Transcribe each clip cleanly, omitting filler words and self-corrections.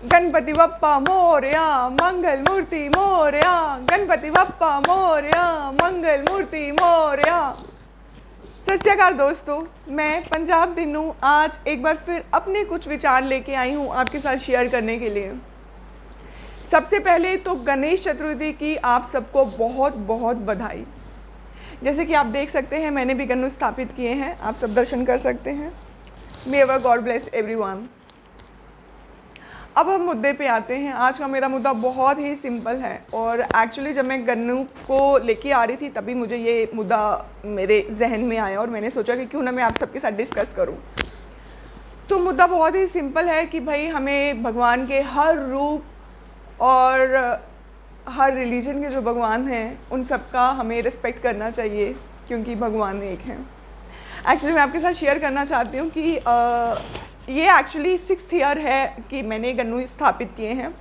गणपति बप्पा मोरया, मंगल मूर्ति मोरया, गणपति बप्पा मोरया, मंगल मूर्ति मोरया। सत श्री अकाल दोस्तों, मैं पंजाब दिनू आज एक बार फिर अपने कुछ विचार लेके आई हूँ आपके साथ शेयर करने के लिए। सबसे पहले तो गणेश चतुर्थी की आप सबको बहुत बहुत बधाई। जैसे कि आप देख सकते हैं मैंने भी गन्नू स्थापित किए हैं, आप सब दर्शन कर सकते हैं। मे एवर गॉड ब्लेस एवरीवन। अब हम मुद्दे पे आते हैं। आज का मेरा मुद्दा बहुत ही सिंपल है और एक्चुअली जब मैं गन्नू को लेके आ रही थी तभी मुझे ये मुद्दा मेरे जहन में आया और मैंने सोचा कि क्यों ना मैं आप सबके साथ डिस्कस करूं। तो मुद्दा बहुत ही सिंपल है कि भाई हमें भगवान के हर रूप और हर रिलीजन के जो भगवान हैं उन सब का हमें रिस्पेक्ट करना चाहिए क्योंकि भगवान एक हैं। एक्चुअली मैं आपके साथ शेयर करना चाहती हूँ कि ये एक्चुअली 6th ईयर है कि मैंने गन्नू स्थापित किए हैं।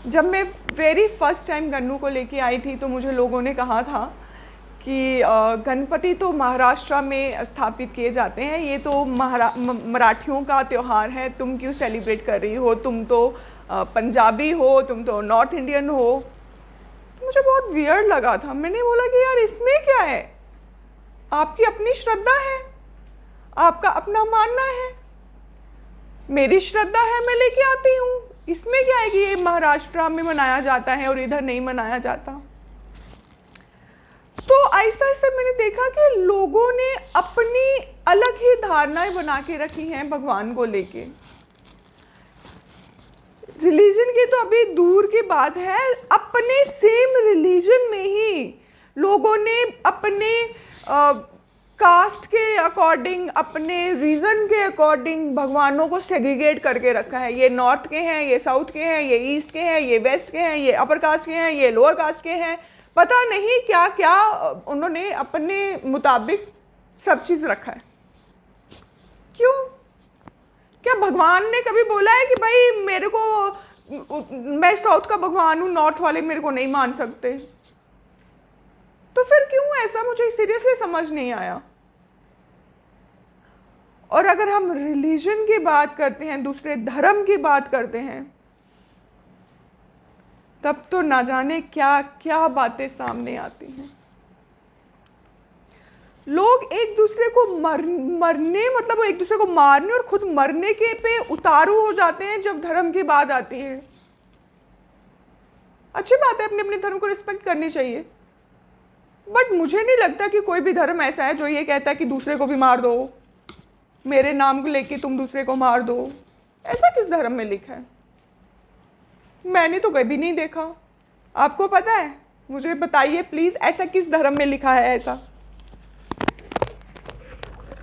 जब मैं वेरी फर्स्ट टाइम गन्नू को लेके आई थी तो मुझे लोगों ने कहा था कि गणपति तो महाराष्ट्र में स्थापित किए जाते हैं, ये तो मराठियों का त्यौहार है, तुम क्यों सेलिब्रेट कर रही हो, तुम तो पंजाबी हो, तुम तो नॉर्थ इंडियन हो। तो मुझे बहुत वियर्ड लगा था। मैंने बोला कि यार इसमें क्या है, आपकी अपनी श्रद्धा है, आपका अपना मानना है, मेरी श्रद्धा है, मैं लेके आती हूँ, इसमें क्या है कि ये महाराष्ट्र में मनाया जाता है और इधर नहीं मनाया जाता। तो ऐसा ऐसा मैंने देखा कि लोगों ने अपनी अलग ही धारणाएं बना के रखी हैं भगवान को लेके। रिलीजन की तो अभी दूर की बात है, अपने सेम रिलीजन में ही लोगों ने अपने कास्ट के अकॉर्डिंग, अपने रीजन के अकॉर्डिंग भगवानों को सेग्रीगेट करके रखा है। ये नॉर्थ के हैं, ये साउथ के हैं, ये ईस्ट के हैं, ये वेस्ट के हैं, ये अपर कास्ट के हैं, ये लोअर कास्ट के हैं, पता नहीं क्या क्या उन्होंने अपने मुताबिक सब चीज़ रखा है। क्यों? क्या भगवान ने कभी बोला है कि भाई मेरे को, मैं साउथ का भगवान हूँ, नॉर्थ वाले मेरे को नहीं मान सकते? तो फिर क्यों ऐसा, मुझे सीरियसली समझ नहीं आया। और अगर हम रिलीजन की बात करते हैं, दूसरे धर्म की बात करते हैं, तब तो ना जाने क्या क्या बातें सामने आती हैं। लोग एक दूसरे को मरने मतलब एक दूसरे को मारने और खुद मरने के पे उतारू हो जाते हैं जब धर्म की बात आती है। अच्छी बात है, अपने अपने धर्म को रिस्पेक्ट करनी चाहिए, बट मुझे नहीं लगता कि कोई भी धर्म ऐसा है जो ये कहता है कि दूसरे को भी मार दो, मेरे नाम को लेके तुम दूसरे को मार दो। ऐसा किस धर्म में लिखा है? मैंने तो कभी नहीं देखा। आपको पता है? मुझे बताइए प्लीज, ऐसा किस धर्म में लिखा है ऐसा?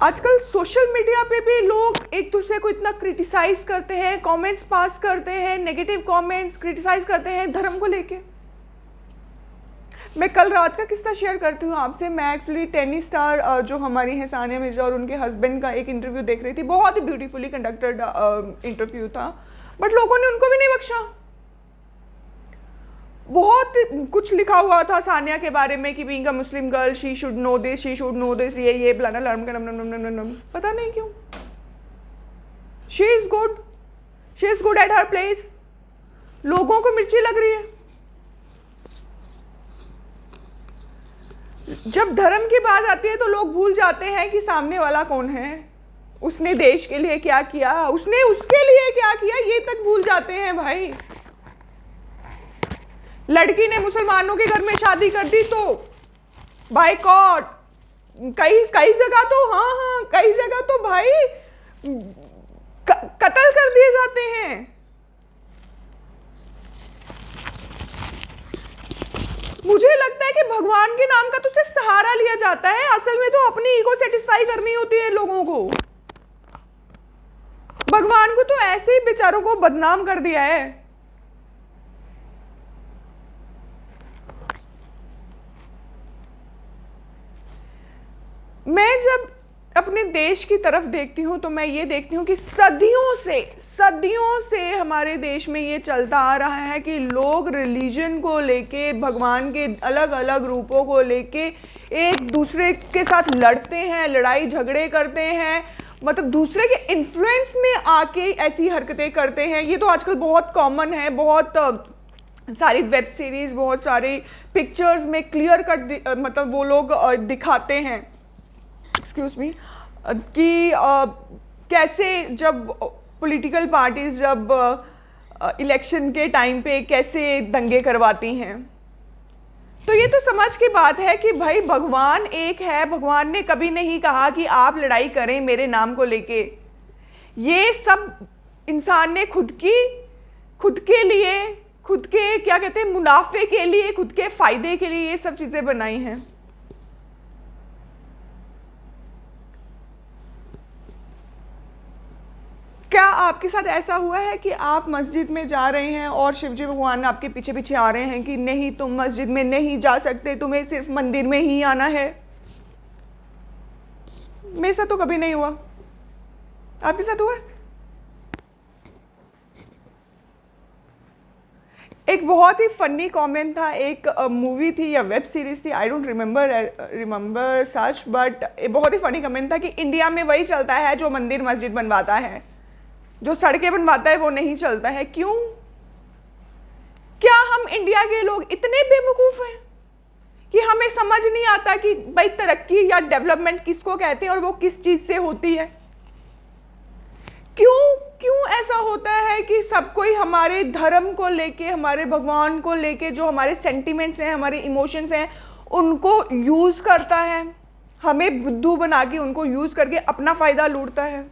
आजकल सोशल मीडिया पे भी लोग एक दूसरे को इतना क्रिटिसाइज करते हैं, कमेंट्स पास करते हैं, नेगेटिव कमेंट्स क्रिटिसाइज करते हैं धर्म को लेके। मैं कल रात का किस्सा शेयर करती हूँ आपसे। मैं एक्चुअली टेनिस स्टार जो हमारी हैं सानिया मिर्जा और उनके हस्बैंड का एक इंटरव्यू देख रही थी। बहुत ही ब्यूटीफुली कंडक्टेड इंटरव्यू था, बट लोगों ने उनको भी नहीं बख्शा। बहुत कुछ लिखा हुआ था सानिया के बारे में कि being a Muslim girl she should know this, she should know this, ये ब्लाना लर्म नम, पता नहीं क्यों। She is good at her place. लोगों को मिर्ची लग रही है। जब धर्म की बात आती है तो लोग भूल जाते हैं कि सामने वाला कौन है, उसने देश के लिए क्या किया, उसने उसके लिए क्या किया, ये तक भूल जाते हैं भाई। लड़की ने मुसलमानों के घर में शादी कर दी तो बायकॉट, कई जगह तो हाँ कई जगह तो भाई कत्ल कर दिए जाते हैं। मुझे लगता है कि भगवान के नाम का तो सिर्फ सहारा लिया जाता है, असल में तो अपनी ईगो सेटिस्फाई करनी होती है लोगों को। भगवान को तो ऐसे ही बेचारों को बदनाम कर दिया है। मैं जब अपने देश की तरफ देखती हूँ तो मैं ये देखती हूँ कि सदियों से हमारे देश में ये चलता आ रहा है कि लोग रिलीजन को लेके, भगवान के अलग अलग रूपों को लेके एक दूसरे के साथ लड़ते हैं, लड़ाई झगड़े करते हैं मतलब दूसरे के इन्फ्लुएंस में आके ऐसी हरकतें करते हैं। ये तो आजकल बहुत कॉमन है, बहुत सारी वेब सीरीज, बहुत सारी पिक्चर्स में क्लियर कट मतलब वो लोग दिखाते हैं, एक्सक्यूज मी, कि कैसे जब पॉलिटिकल पार्टीज जब इलेक्शन के टाइम पे कैसे दंगे करवाती हैं। तो ये तो समझ की बात है कि भाई भगवान एक है, भगवान ने कभी नहीं कहा कि आप लड़ाई करें मेरे नाम को लेके। ये सब इंसान ने खुद के लिए, खुद के क्या कहते हैं, मुनाफे के लिए, खुद के फायदे के लिए ये सब चीजें बनाई हैं। क्या आपके साथ ऐसा हुआ है कि आप मस्जिद में जा रहे हैं और शिवजी भगवान आपके पीछे पीछे आ रहे हैं कि नहीं तुम मस्जिद में नहीं जा सकते, तुम्हें सिर्फ मंदिर में ही आना है? मेरे साथ तो कभी नहीं हुआ। आपके साथ हुआ? एक बहुत ही फनी कमेंट था, एक मूवी थी या वेब सीरीज थी, I don't remember such, but बहुत ही फनी कमेंट था कि इंडिया में वही चलता है जो मंदिर मस्जिद बनवाता है, जो सड़कें बनवाता है वो नहीं चलता है। क्यों? क्या हम इंडिया के लोग इतने बेवकूफ हैं कि हमें समझ नहीं आता कि भाई तरक्की या डेवलपमेंट किसको कहते हैं और वो किस चीज से होती है? क्यों ऐसा होता है कि सब कोई हमारे धर्म को लेके, हमारे भगवान को लेके, जो हमारे सेंटिमेंट्स हैं, हमारे इमोशंस हैं, उनको यूज करता है, हमें बुद्धू बना के उनको यूज करके अपना फायदा लूटता है?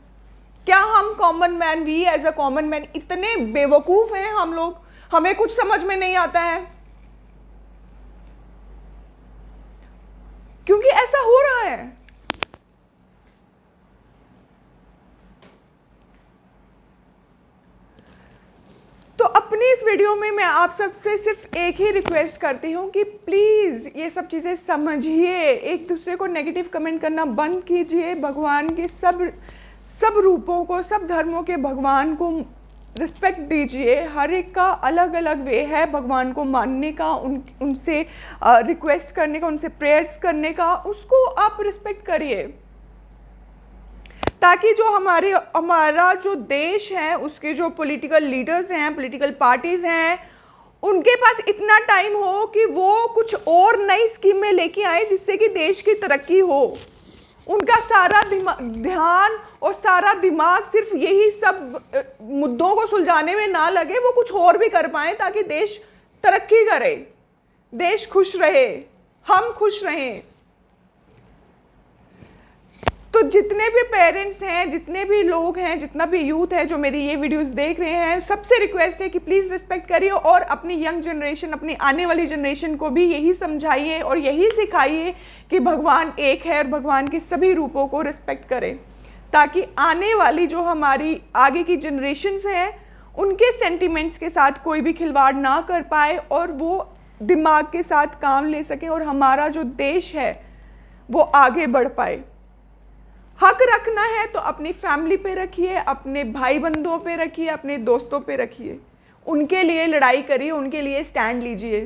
क्या हम common man, we as a common man इतने बेवकूफ हैं हम लोग, हमें कुछ समझ में नहीं आता है? क्योंकि ऐसा हो रहा है। तो अपनी इस वीडियो में मैं आप सबसे सिर्फ एक ही रिक्वेस्ट करती हूँ कि प्लीज़ ये सब चीज़ें समझिए, एक दूसरे को नेगेटिव कमेंट करना बंद कीजिए, भगवान के सब रूपों को, सब धर्मों के भगवान को रिस्पेक्ट दीजिए। हर एक का अलग अलग वे है भगवान को मानने का, उनसे रिक्वेस्ट करने का, उनसे प्रेयर्स करने का, उसको आप रिस्पेक्ट करिए, ताकि जो हमारा जो देश है, उसके जो पॉलिटिकल लीडर्स हैं, पॉलिटिकल पार्टीज हैं, उनके पास इतना टाइम हो कि वो कुछ और नई स्कीमें लेके आए जिससे कि देश की तरक्की हो। उनका सारा ध्यान और सारा दिमाग सिर्फ यही सब मुद्दों को सुलझाने में ना लगे, वो कुछ और भी कर पाए ताकि देश तरक्की करे, देश खुश रहे, हम खुश रहें। तो जितने भी पेरेंट्स हैं, जितने भी लोग हैं, जितना भी यूथ है जो मेरी ये वीडियोस देख रहे हैं, सबसे रिक्वेस्ट है कि प्लीज़ रिस्पेक्ट करिए और अपनी यंग जनरेशन, अपनी आने वाली जनरेशन को भी यही समझाइए और यही सिखाइए कि भगवान एक है और भगवान के सभी रूपों को रिस्पेक्ट करें, ताकि आने वाली जो हमारी आगे की जनरेशन्स हैं उनके सेंटिमेंट्स के साथ कोई भी खिलवाड़ ना कर पाए और वो दिमाग के साथ काम ले सकें और हमारा जो देश है वो आगे बढ़ पाए। हक रखना है तो अपनी फैमिली पे रखिए, अपने भाई बंधुओं पे रखिए, अपने दोस्तों पे रखिए, उनके लिए लड़ाई करिए, उनके लिए स्टैंड लीजिए।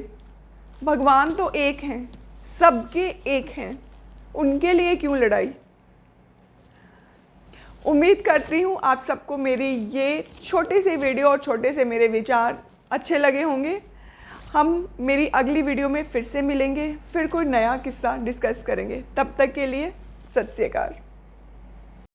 भगवान तो एक हैं, सबके एक हैं, उनके लिए क्यों लड़ाई? उम्मीद करती हूँ आप सबको मेरी ये छोटे से वीडियो और छोटे से मेरे विचार अच्छे लगे होंगे। हम मेरी अगली वीडियो में फिर से मिलेंगे, फिर कोई नया किस्सा डिस्कस करेंगे। तब तक के लिए सत श्री अकाल।